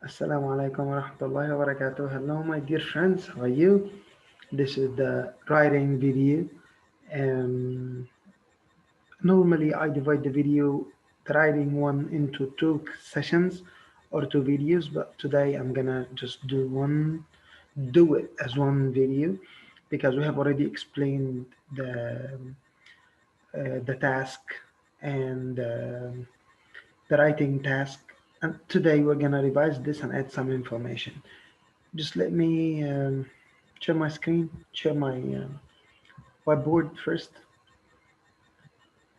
Assalamu alaikum wa rahmatullahi wa barakatuh. Hello, my dear friends. How are you? This is the writing video. Um, Normally, I divide the writing one into two sessions or two videos, but today I'm gonna just do it as one video because we have already explained the task and the writing task. And today we're gonna revise this and add some information. Just let me share my screen, share my whiteboard first.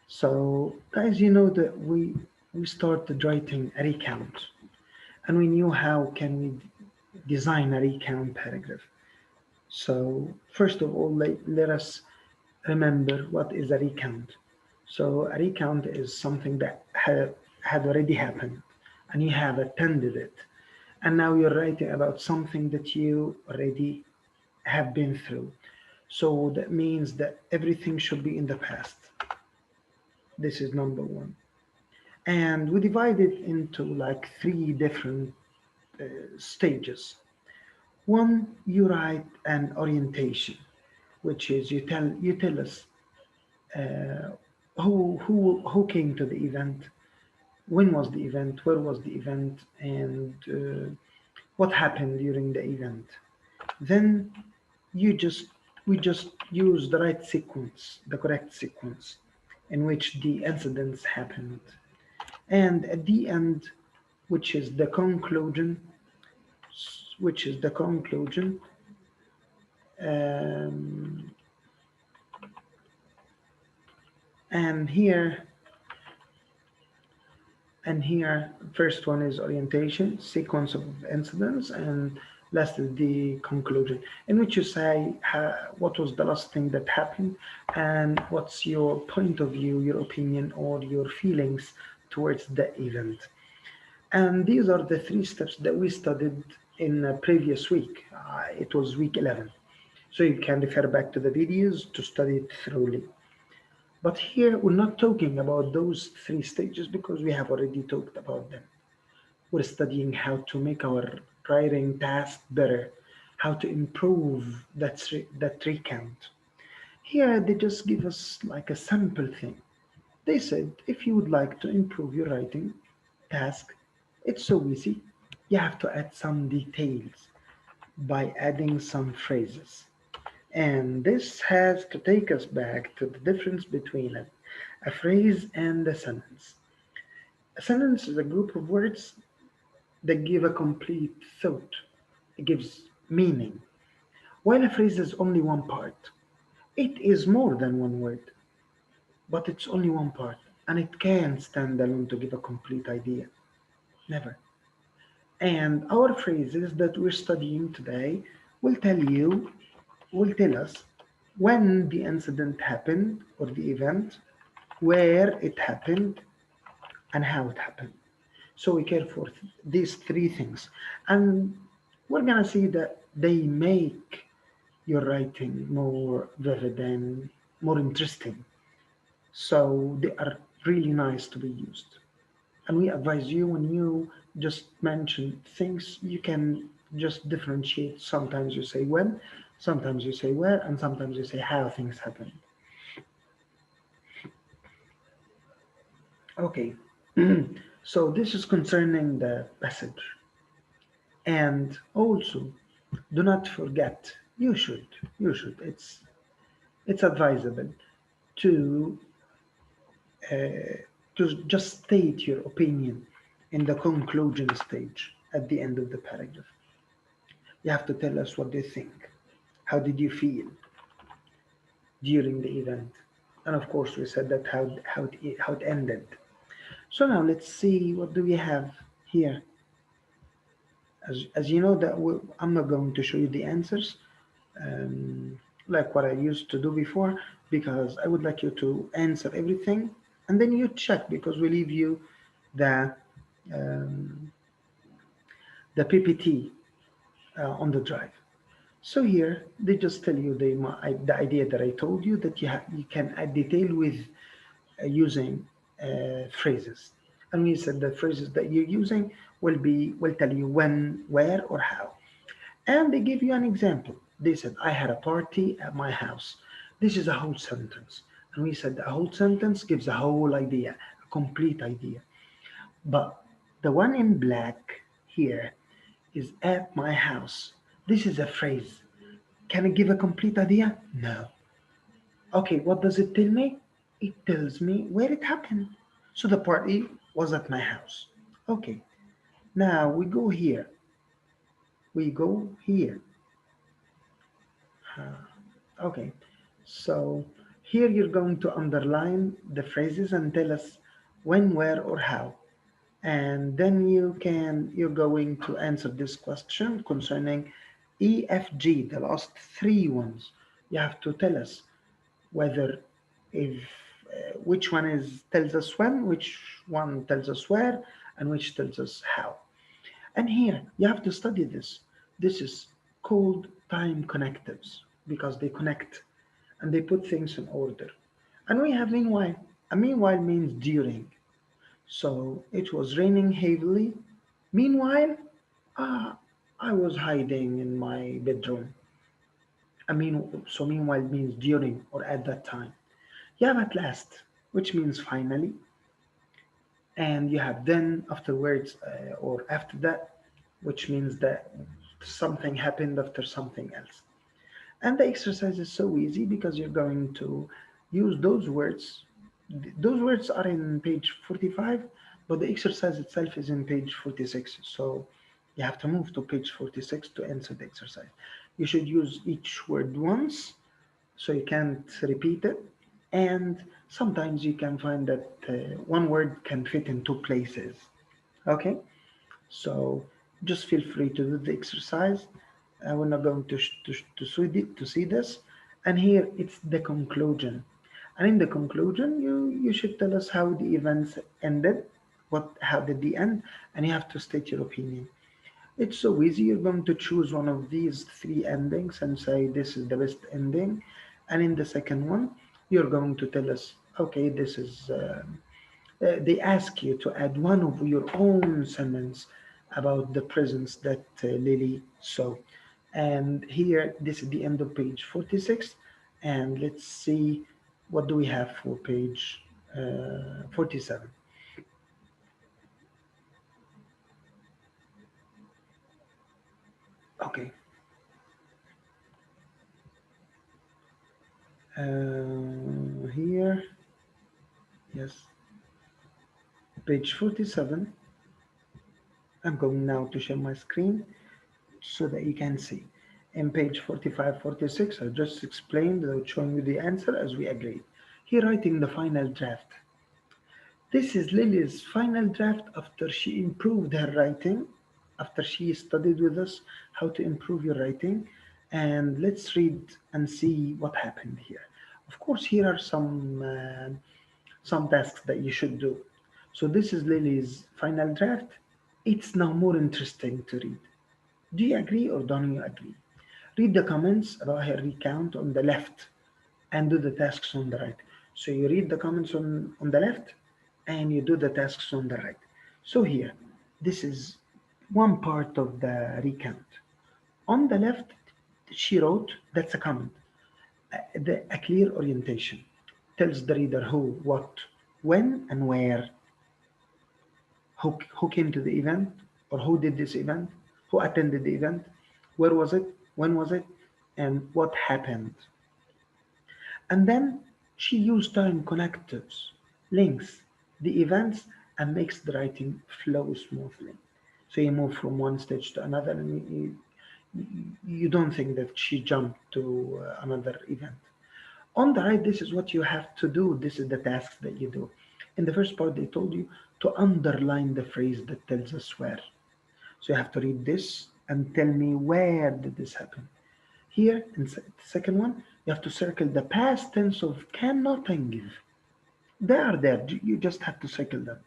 So, guys, you know that we started writing a recount, and we knew how can we design a recount paragraph. So, first of all, let us remember what is a recount. So, a recount is something that had already happened, and you have attended it, and now you're writing about something that you already have been through. So that means that everything should be in the past. This is number one. And we divide it into like three different stages. One, you write an orientation, which is you tell us who came to the event, when was the event, where was the event, and what happened during the event. Then you just we just use the right sequence, the correct sequence in which the incidents happened. And at the end, which is the conclusion, which is the conclusion, um, and here and here, first one is orientation, sequence of incidents, and last is the conclusion, in which you say what was the last thing that happened and what's your point of view, your opinion, or your feelings towards the event. And these are the three steps that we studied in a previous week. It was week 11. So you can refer back to the videos to study it thoroughly. But here we're not talking about those three stages because we have already talked about them. We're studying how to make our writing task better, how to improve that recount. Here they just give us like a simple thing. They said if you would like to improve your writing task, it's so easy. You have to add some details by adding some phrases. And this has to take us back to the difference between a phrase and a sentence. A sentence is a group of words that give a complete thought, it gives meaning, while a phrase is only one part. It is more than one word, but it's only one part, and it can't stand alone to give a complete idea. Never. And our phrases that we're studying today will tell you, will tell us when the incident happened or the event, where it happened, and how it happened. So we care for these three things. And we're going to see that they make your writing more vivid and more interesting. So they are really nice to be used. And we advise you when you just mention things, you can just differentiate. Sometimes you say when, sometimes you say where, and sometimes you say how things happen. Okay, so this is concerning the passage. And also, do not forget, you should, it's advisable to uh, to just state your opinion in the conclusion stage at the end of the paragraph. You have to tell us what you think. How did you feel during the event? And of course, we said that how it ended. So now let's see what do we have here. As you know that I'm not going to show you the answers um, like what I used to do before because I would like you to answer everything and then you check because we leave you the um, the PPT on the drive. So here they just tell you the idea that I told you that you can add detail with using phrases. And we said the phrases that you're using will tell you when, where, or how. And they give you an example. They said, I had a party at my house. This is a whole sentence. And we said a whole sentence gives a whole idea, a complete idea. But the one in black here is at my house. This is a phrase. Can it give a complete idea? No. Okay, what does it tell me? It tells me where it happened. So the party was at my house. Okay, now we go here. We go here. Okay, so here you're going to underline the phrases and tell us when, where, or how. And then you're going to answer this question concerning EFG, the last three ones. You have to tell us whether if which one is tells us when, which one tells us where, and which tells us how. And here you have to study this. This is called time connectives because they connect and they put things in order. And we have meanwhile. And meanwhile means during. So it was raining heavily. Meanwhile, ah, I was hiding in my bedroom. I mean, so meanwhile means during or at that time. You have at last, which means finally, and you have then afterwards or after that, which means that something happened after something else. And the exercise is so easy because you're going to use those words. Those words are in page 45, but the exercise itself is in page 46. So you have to move to page 46 to answer the exercise. You should use each word once so you can't repeat it. And sometimes you can find that one word can fit in two places. Okay, so just feel free to do the exercise. We're not going to see this. And here it's the conclusion. And in the conclusion, you should tell us how the events ended, how did they end, and you have to state your opinion. It's so easy. You're going to choose one of these three endings and say this is the best ending. And in the second one, you're going to tell us, okay, this is. They ask you to add one of your own sentence about the presents that Lily saw. And here, this is the end of page 46. And let's see what do we have for page 47. Okay. Here, yes, page 47. I'm going now to share my screen so that you can see. In page 45, 46, I just explained without showing you the answer as we agreed. Here writing the final draft. This is Lily's final draft after she improved her writing, after she studied with us how to improve your writing. And let's read and see what happened here. Of course, here are some tasks that you should do. So this is Lily's final draft. It's now more interesting to read. Do you agree or don't you agree? Read the comments about her recount on the left and do the tasks on the right. So you read the comments on the left and you do the tasks on the right. So here, this is one part of the recount. On the left, she wrote, that's a comment, a clear orientation. Tells the reader who, what, when, and where. Who came to the event or who did this event, who attended the event, where was it, when was it, and what happened. And then she used time connectives, links the events, and makes the writing flow smoothly. So you move from one stage to another, and you don't think that she jumped to another event. On the right, this is what you have to do. This is the tasks that you do. In the first part, they told you to underline the phrase that tells us where. So you have to read this and tell me where did this happen. Here, in the second one, you have to circle the past tense of cannot and give. They are there. You just have to circle them.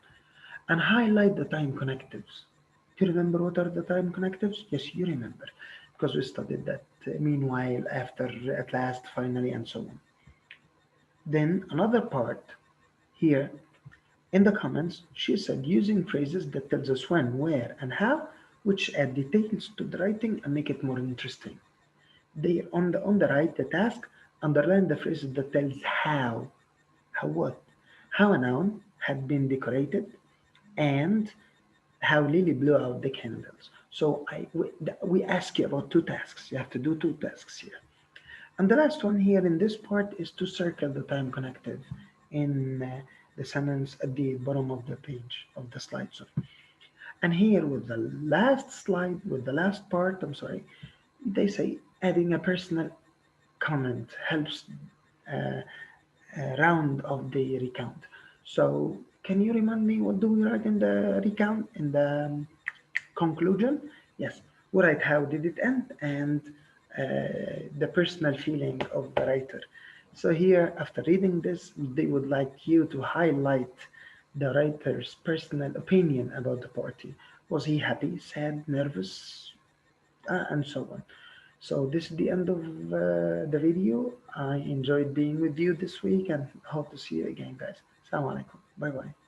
And highlight the time connectives. Do you remember what are the time connectives? Yes, you remember. Because we studied that meanwhile, after, at last, finally, and so on. Then another part here In the comments, she said using phrases that tells us when, where, and how, which add details to the writing and make it more interesting. They on the right, the task, underline the phrases that tells how what, how a noun had been decorated, and how Lily blew out the candles. So we ask you about two tasks. You have to do two tasks here. And the last one here in this part is to circle the time connective in the sentence at the bottom of the page of the slide. Sorry. And here with the last slide, with the last part, I'm sorry, they say adding a personal comment helps uh, round of the recount. So can you remind me what do we write in the recount in the conclusion? Yes, we write how did it end and the personal feeling of the writer. So here, after reading this, they would like you to highlight the writer's personal opinion about the party. Was he happy, sad, nervous, and so on. So this is the end of the video. I enjoyed being with you this week and hope to see you again, guys. Assalamu alaikum. Bye bye.